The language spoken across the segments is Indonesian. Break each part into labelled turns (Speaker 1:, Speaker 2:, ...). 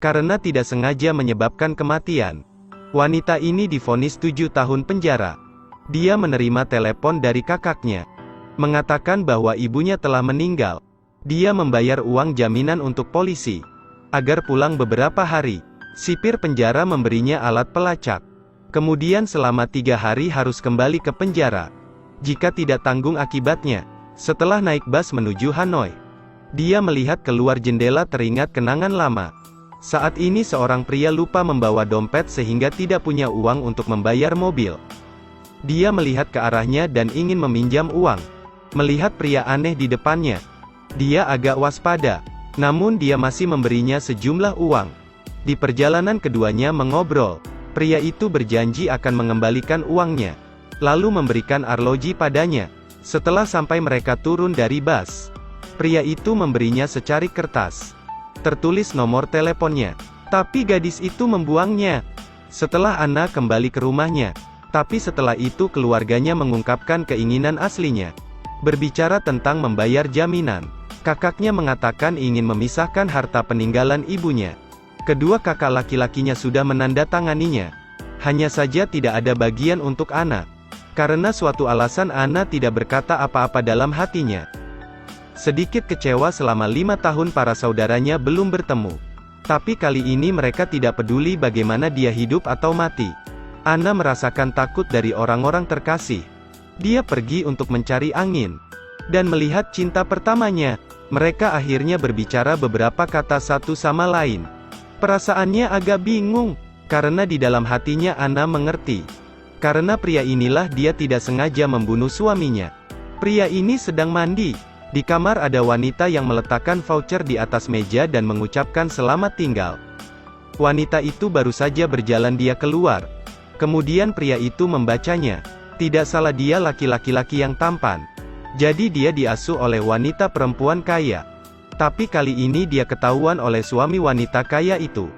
Speaker 1: karena tidak sengaja menyebabkan kematian. Wanita ini divonis 7 tahun penjara. Dia menerima telepon dari kakaknya, mengatakan bahwa ibunya telah meninggal. Dia membayar uang jaminan untuk polisi, agar pulang beberapa hari. Sipir penjara memberinya alat pelacak. Kemudian selama 3 hari harus kembali ke penjara. Jika tidak tanggung akibatnya, setelah naik bus menuju Hanoi, dia melihat keluar jendela teringat kenangan lama. Saat ini seorang pria lupa membawa dompet sehingga tidak punya uang untuk membayar mobil. Dia melihat ke arahnya dan ingin meminjam uang. Melihat pria aneh di depannya, dia agak waspada, namun dia masih memberinya sejumlah uang. Di perjalanan keduanya mengobrol. Pria itu berjanji akan mengembalikan uangnya, lalu memberikan arloji padanya. Setelah sampai mereka turun dari bus, pria itu memberinya secari kertas, tertulis nomor teleponnya. Tapi gadis itu membuangnya. Setelah Anna kembali ke rumahnya, tapi setelah itu keluarganya mengungkapkan keinginan aslinya, berbicara tentang membayar jaminan. Kakaknya mengatakan ingin memisahkan harta peninggalan ibunya. Kedua kakak laki-lakinya sudah menandatanganinya. Hanya saja tidak ada bagian untuk Anna. Karena suatu alasan Anna tidak berkata apa-apa dalam hatinya. Sedikit kecewa selama 5 tahun para saudaranya belum bertemu. Tapi kali ini mereka tidak peduli bagaimana dia hidup atau mati. Anna merasakan takut dari orang-orang terkasih. Dia pergi untuk mencari angin, dan melihat cinta pertamanya. Mereka akhirnya berbicara beberapa kata satu sama lain. Perasaannya agak bingung, karena di dalam hatinya Anna mengerti. Karena pria inilah dia tidak sengaja membunuh suaminya. Pria ini sedang mandi. Di kamar ada wanita yang meletakkan voucher di atas meja dan mengucapkan selamat tinggal. Wanita itu baru saja berjalan dia keluar. Kemudian pria itu membacanya. Tidak salah dia laki-laki yang tampan. Jadi dia diasuh oleh wanita perempuan kaya. Tapi kali ini dia ketahuan oleh suami wanita kaya itu.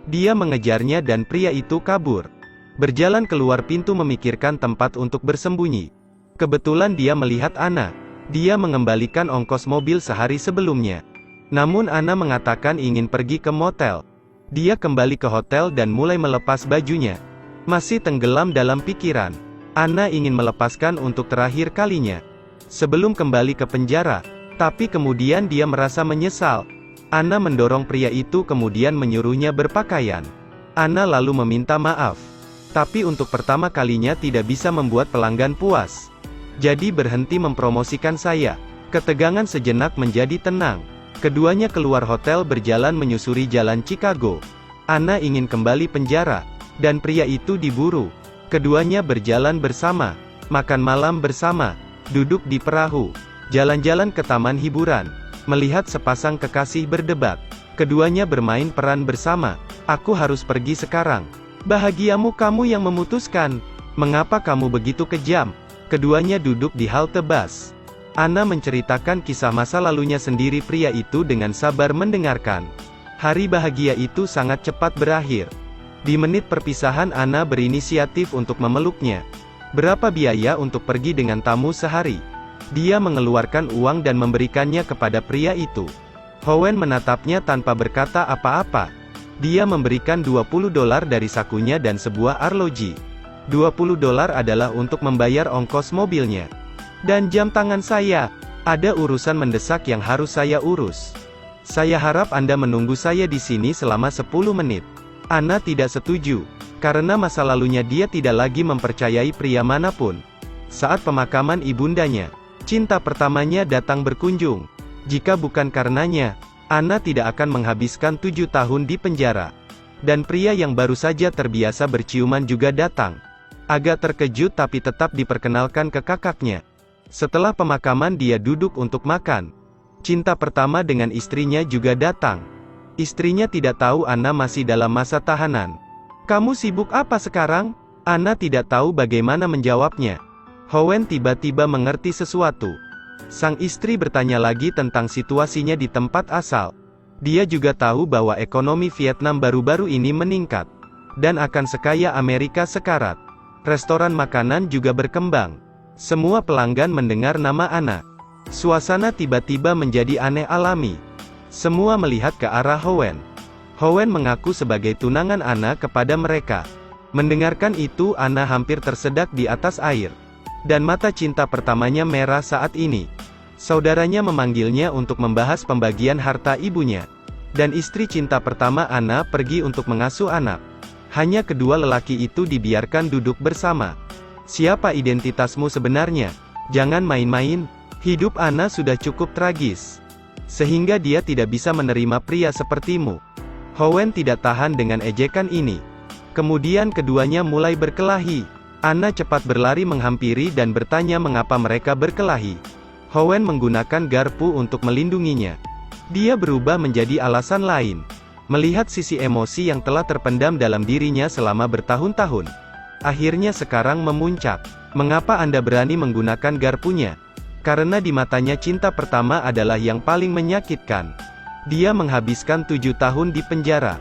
Speaker 1: Dia mengejarnya dan pria itu kabur. Berjalan keluar pintu memikirkan tempat untuk bersembunyi. Kebetulan dia melihat Anna. Dia mengembalikan ongkos mobil sehari sebelumnya. Namun Anna mengatakan ingin pergi ke motel. Dia kembali ke hotel dan mulai melepas bajunya. Masih tenggelam dalam pikiran. Anna ingin melepaskan untuk terakhir kalinya, sebelum kembali ke penjara. Tapi kemudian dia merasa menyesal. Anna mendorong pria itu kemudian menyuruhnya berpakaian. Anna lalu meminta maaf. Tapi untuk pertama kalinya tidak bisa membuat pelanggan puas. Jadi berhenti mempromosikan saya. Ketegangan sejenak menjadi tenang. Keduanya keluar hotel berjalan menyusuri jalan Chicago. Anna ingin kembali penjara, dan pria itu diburu. Keduanya berjalan bersama, makan malam bersama, duduk di perahu, jalan-jalan ke taman hiburan, melihat sepasang kekasih berdebat. Keduanya bermain peran bersama. Aku harus pergi sekarang. Bahagiamu kamu yang memutuskan. Mengapa kamu begitu kejam? Keduanya duduk di halte bus. Anna menceritakan kisah masa lalunya sendiri. Pria itu dengan sabar mendengarkan. Hari bahagia itu sangat cepat berakhir. Di menit perpisahan Anna berinisiatif untuk memeluknya. Berapa biaya untuk pergi dengan tamu sehari? Dia mengeluarkan uang dan memberikannya kepada pria itu. Howen menatapnya tanpa berkata apa-apa. Dia memberikan $20 dari sakunya dan sebuah arloji. $20 adalah untuk membayar ongkos mobilnya. Dan jam tangan saya. Ada urusan mendesak yang harus saya urus. Saya harap Anda menunggu saya di sini selama 10 menit. Anna tidak setuju. Karena masa lalunya dia tidak lagi mempercayai pria manapun. Saat pemakaman ibundanya, cinta pertamanya datang berkunjung. Jika bukan karenanya, Anna tidak akan menghabiskan 7 tahun di penjara. Dan pria yang baru saja terbiasa berciuman juga datang. Agak terkejut tapi tetap diperkenalkan ke kakaknya. Setelah pemakaman dia duduk untuk makan. Cinta pertama dengan istrinya juga datang. Istrinya tidak tahu Anna masih dalam masa tahanan. Kamu sibuk apa sekarang? Anna tidak tahu bagaimana menjawabnya. Howen tiba-tiba mengerti sesuatu. Sang istri bertanya lagi tentang situasinya di tempat asal. Dia juga tahu bahwa ekonomi Vietnam baru-baru ini meningkat. Dan akan sekaya Amerika sekarat. Restoran makanan juga berkembang. Semua pelanggan mendengar nama Anna. Suasana tiba-tiba menjadi aneh alami. Semua melihat ke arah Howen. Howen mengaku sebagai tunangan Anna kepada mereka. Mendengarkan itu, Anna hampir tersedak di atas air. Dan mata cinta pertamanya merah saat ini. Saudaranya memanggilnya untuk membahas pembagian harta ibunya. Dan istri cinta pertama Anna pergi untuk mengasuh anak. Hanya kedua lelaki itu dibiarkan duduk bersama. Siapa identitasmu sebenarnya? Jangan main-main. Hidup Anna sudah cukup tragis. Sehingga dia tidak bisa menerima pria sepertimu. Howen tidak tahan dengan ejekan ini. Kemudian keduanya mulai berkelahi. Anna cepat berlari menghampiri dan bertanya mengapa mereka berkelahi. Howen menggunakan garpu untuk melindunginya. Dia berubah menjadi alasan lain. Melihat sisi emosi yang telah terpendam dalam dirinya selama bertahun-tahun. Akhirnya sekarang memuncak. Mengapa Anda berani menggunakan garpunya? Karena di matanya cinta pertama adalah yang paling menyakitkan. Dia menghabiskan 7 tahun di penjara.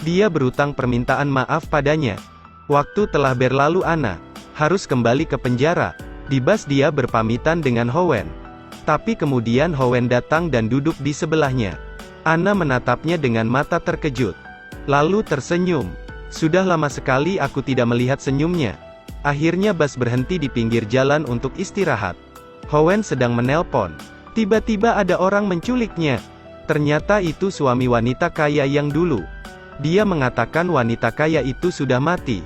Speaker 1: Dia berutang permintaan maaf padanya. Waktu telah berlalu, Anna harus kembali ke penjara. Di bus dia berpamitan dengan Howen. Tapi kemudian Howen datang dan duduk di sebelahnya. Anna menatapnya dengan mata terkejut. Lalu tersenyum. Sudah lama sekali aku tidak melihat senyumnya. Akhirnya bus berhenti di pinggir jalan untuk istirahat. Howen sedang menelpon. Tiba-tiba ada orang menculiknya. Ternyata itu suami wanita kaya yang dulu. Dia mengatakan wanita kaya itu sudah mati.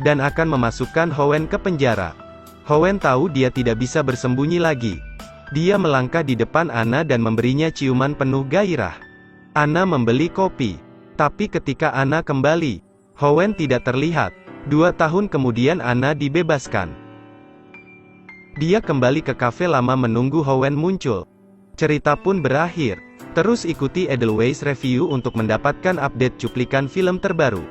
Speaker 1: Dan akan memasukkan Howen ke penjara. Howen tahu dia tidak bisa bersembunyi lagi. Dia melangkah di depan Anna dan memberinya ciuman penuh gairah. Anna membeli kopi. Tapi ketika Anna kembali, Howen tidak terlihat. 2 tahun kemudian Anna dibebaskan. Dia kembali ke kafe lama menunggu Howen muncul. Cerita pun berakhir. Terus ikuti Edelweiss Review untuk mendapatkan update cuplikan film terbaru.